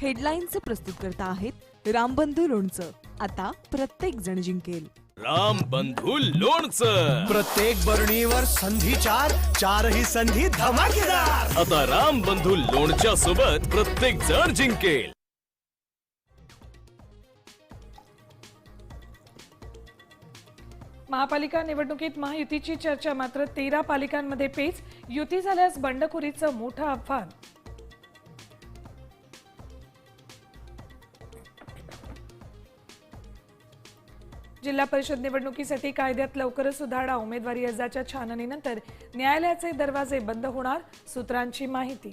हेडलाईन्सचे प्रस्तुतकर्ता आहेत रामबंधू लोणचं. आता प्रत्येक जण जिंकेल. रामबंधू लोणचं. प्रत्येक बरणीवर संधी चार, चारही संधी धमाकेदार. आता रामबंधू लोणच्या सोबत प्रत्येक जण जिंकेल. महापालिका निवडणुकीत महायुतीची चर्चा मात्र 13 पालिकांमध्ये पेच. युती झाल्यास बंडखोरीचं मोठं आव्हान. जिल्हा परिषद निवडणुकीसाठी कायद्यात लवकरच सुधारणा. उमेदवारी अर्जाच्या छाननीनंतर न्यायालयाचे दरवाजे बंद होणार, सूत्रांची माहिती.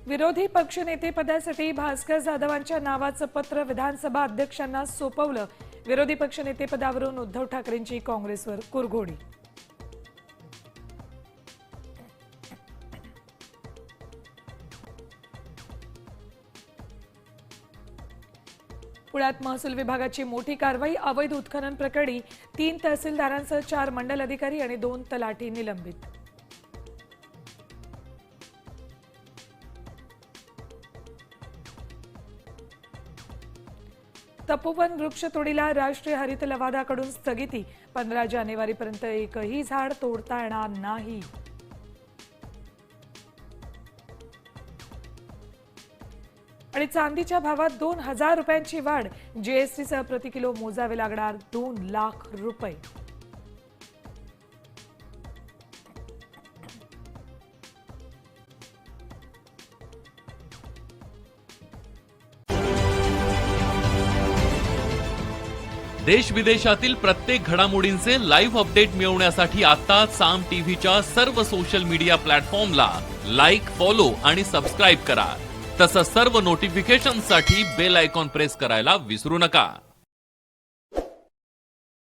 विरोधी पक्षनेतेपदासाठी भास्कर जाधवांच्या नावाचं पत्र विधानसभा अध्यक्षांना सोपवलं. विरोधी पक्षनेतेपदावरून उद्धव ठाकरेंची काँग्रेसवर कुरघोडी. पुण्यात महसूल विभागाची मोठी कारवाई. अवैध उत्खनन प्रकरणी 3 तहसीलदारांसह 4 मंडल अधिकारी आणि 2 तलाठी निलंबित. तपोवन वृक्षतोडीला राष्ट्रीय हरित लवादाकडून स्थगिती. 15 जानेवारीपर्यंत एकही झाड तोडता येणार नाही. आणि चांदीच्या भावात 2000 रुपयांची वाढ. जीएसटीसह प्रति किलो मोजावे लागणार 2 लाख रुपये. देश विदेशातील प्रत्येक घडामोडींचे लाईव्ह अपडेट मिळवण्यासाठी आता साम टीव्हीच्या सर्व सोशल मीडिया प्लॅटफॉर्मला लाईक, फॉलो आणि सबस्क्राईब करा. तसंच सर्व नोटिफिकेशनसाठी बेल आयकॉन प्रेस करायला विसरू नका.